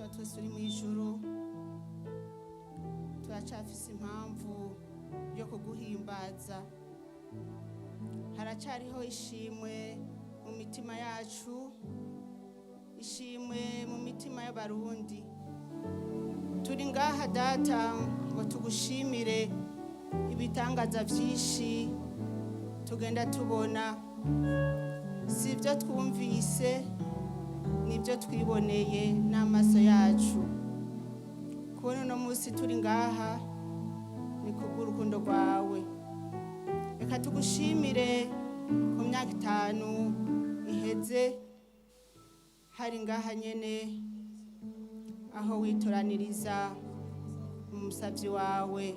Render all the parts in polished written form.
wa twese uri mu ijuru, turacafise impamvu yo kuguhimbaza. Haracariho ishimwe mu mitima yacu, ishimwe mu mitima y'abarundi. Turi ngaha data ngo tugushimire ibitangaza vyinshi tugenda tubona, si ibyo twumvise, nibyo twiboneye n'amaso yacu. Kubona uno munsi turi ngaha ni kubw'urukundo rwawe. Reka tugushimire ku myaka 5 iheze hari ngaha nyene aho witoraniriza umusavyi wawe,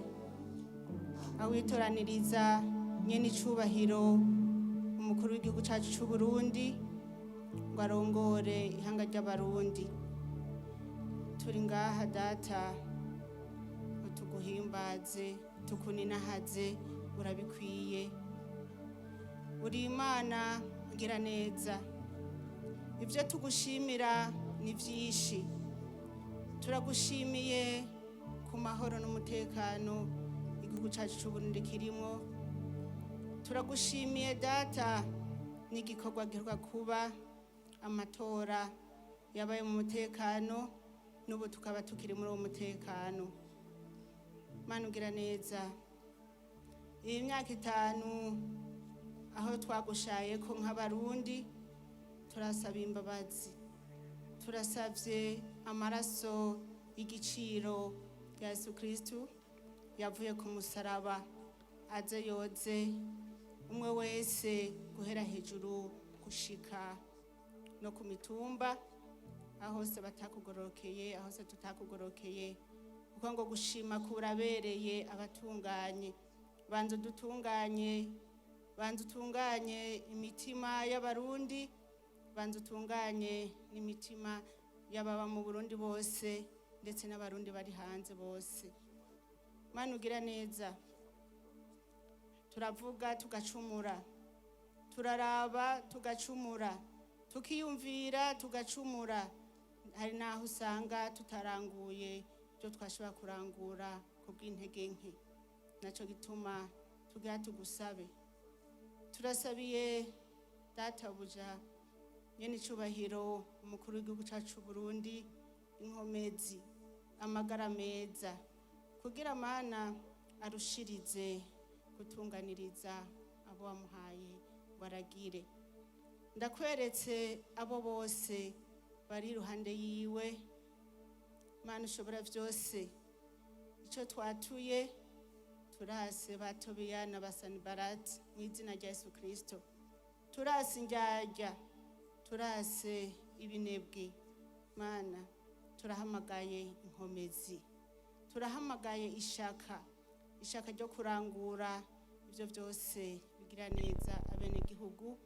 aho witoraniriza nyene icubahiro umukuru w'igihugu cacu c'u Burundi ngo arongore ihanga ry'abarundi. Turi ngaha data ngo tuguhimbaze, tukuninahaze, urabikwiye. Uri Imana ngira neza, ivyo tugushimira ni vyinshi. Turagushimiye ku mahoro n'umutekano igihugu cacu c'u Burundi kirimwo. Turagushimiye data n'igikorwa giheruka kuba, amatora yabaye mu mutekano, n'ubu tukaba tukiri muri uwo mutekano. Mana ugira neza, iyi myaka 5 aho twagushaye ko nk'abarundi, turasaba imbabazi, turasavye amaraso y'igiciro ya Yesu Kristu yavuye ku musaraba aze yoze umwe wese guhera hejuru gushika no ku mitumba, aho se batakugorokeye, aho se tutakugorokeye, kuko ngo gushima kurabereye abatunganye. Banza utunganye imitima y'abarundi, banza utunganye n'imitima y'ababa mu Burundi bose ndetse n'abarundi bari hanze bose. Mana ugira neza, turavuga tugacumura, turaraba tugacumura, tukiyumvira tugacumura. Hari naho usanga tutaranguye byo twashobora kurangura kubw'intege nke. Naco gituma tugira tugusabe, turasabiye data buja nyene icubahiro umukuru w'igihugu cacu c'u Burundi, inkomezi, amagara meza, kugira Mana arushirize gutunganiriza abo wamuhaye waragire. Ndakweretse abo bose bari iruhande yiwe, Mana ushobora vyose. Ico twatuye turase batobiya na basanibarati mu izina rya Yesu Kristo. Turase indyarya, turase ibinebwe. Mana turahamagaye inkomezi, turahamagaye ishaka ryo kurangura ivyo vyose bigira neza abene gihugu,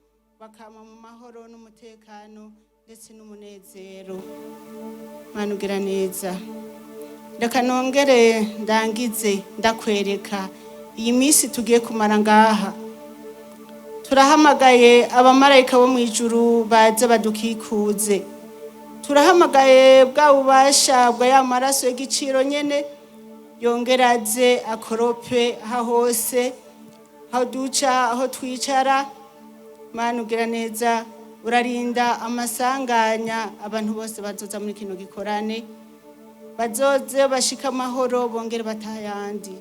bakama mu mahoro n'umutekano ndetse n'umunezero. Mana ugira neza. Reka nongere ndangize ndakwereka iyi minsi tugiye kumara ngaha. Turahamagaye abamarayika bo mu ijuru baze badukikuze. Turahamagaye bwa bubasha bwa ya maraso y'igiciro nyene yongeraze akorope hose, aho duca, aho twicara. Mana ugira neza, urarinda amasanganya, abantu bose bazoza muri kino gikorane bazoze bashika amahoro, bongere batayandi,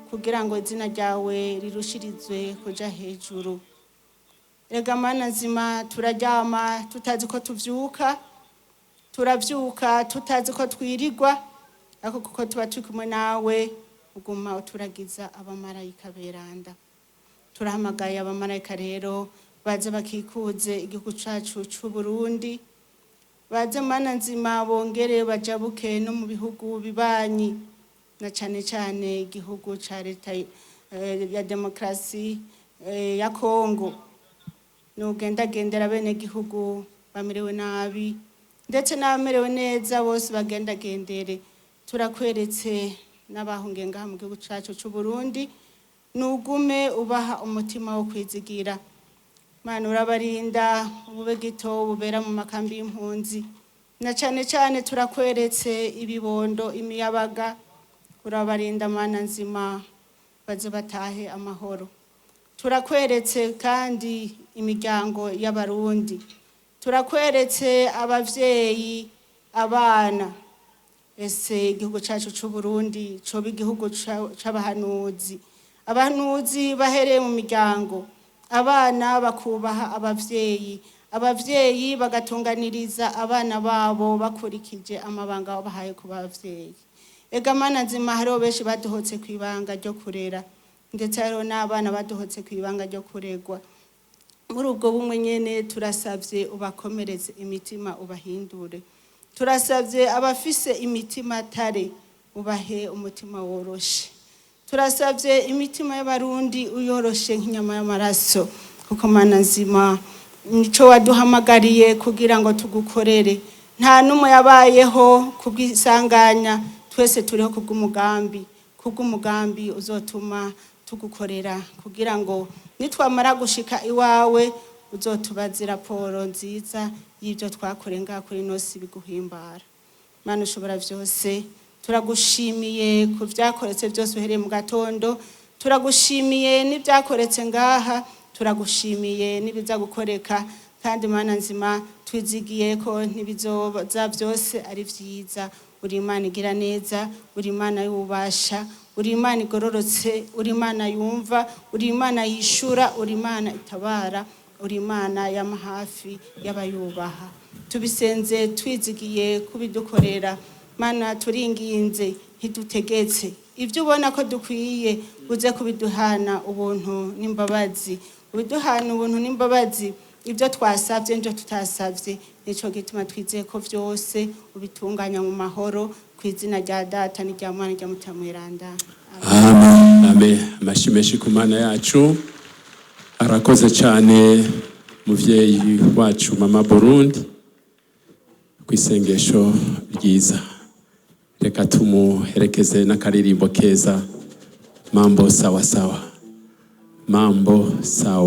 kugira ngo izina ryawe rirushirizwe kuja hejuru. Ega Mana nzima, turaryama tutazi ko tuvyuka, turavyuka tutazi ko twirirwa, ariko kuko tuba turi kumwe nawe uguma uturagiza abamarayika beranda. Turahamagaye abamarayika rero baze bakikuze igihugu cacu c'u Burundi, baze Mana nzima bongere bajabuke no mu bihugu bibanyi, na cane cane igihugu ca leta ya demokrasi ya Kongo. Nugendagendera bene gihugu bamerewe nabi ndetse n'abamerewe neza bose bagendagendere. Turakweretse n'abahungiye ngaha mu gihugu cacu c'u Burundi, nugume ubaha umutima wo kwizigira. Mana urabarinda ubube gito bubera mu makambi y'impunzi, na cyane cyane turakweretse ibibondo imiyabaga urabarinda mana nzima baze batahe amahoro. Turakweretse kandi imiryango y'abarundi, turakweretse abavyeyi abana. Ese igihugu cyacu cy'u Burundi coba igihugu c'abahanuzi, abahanuzi bahereye mu miryango, abana bakubaha abavyeyi, abavyeyi bagatunganiriza abana babo bakurikije amabanga babahaye ku bavyeyi. Ega mana nzima hariho benshi baduhotse kwibanga ryo kurera, ndetse hariho n'abana baduhotse kwibanga ryo kuregwa. Muri ubwo bumwe nyene turasavye ubakomereze imitima ubahindure. Turasavye abafise imitima tare ubahe umutima woroshe. Turasavye imitima y'abarundi uyoroshe nk'inyama y'amaraso, kuko mana nzima nico waduhamagariye kugira ngo tugukorere. Nta numwe yabayeho kubwisanganya, twese turiho kubw'umugambi uzotuma tugukorera, kugira ngo nitwamara gushika iwawe uzotubaze raporo nziza y'ibyo twakore ngaha kuri nosi biguhimbara. Mana ushobora byose, turagushimiye ku byakoretse byose uhereye mu gatondo, turagushimiye n'ibyakoretse ngaha, turagushimiye n'ibiza gukoreka, kandi mana nzima twizigiye ko ntibizoza byose ari vyiza. Uri Imana igira neza, uri Imana y'ububasha, uri Imana igororotse, uri Imana yumva, uri Imana yishura, uri Imana itabara, uri Imana y'amahafi y'abayubaha. Tubisenze twizigiye kubidukorera. Mana turinginze ntidutegetse, ibyo ubona ko dukwiye uze kubiduhana ubuntu n'imbabazi, ubiduhana ubuntu n'imbabazi. Ibyo twasabye njo tutasabye, nico gituma twizeye ko byose ubitunganya mu mahoro, ku izina rya Data n'irya Mwana n'irya Mutima Mweranda. Amen. Amen. Amashimeshi ku Mana yacu. Arakoze cyane muvyeyi wacu mama Burundi ku isengesho ryiza. Reka tumuherekeze n'akaririmbo keza, mambo sawa sawa, mambo sawa.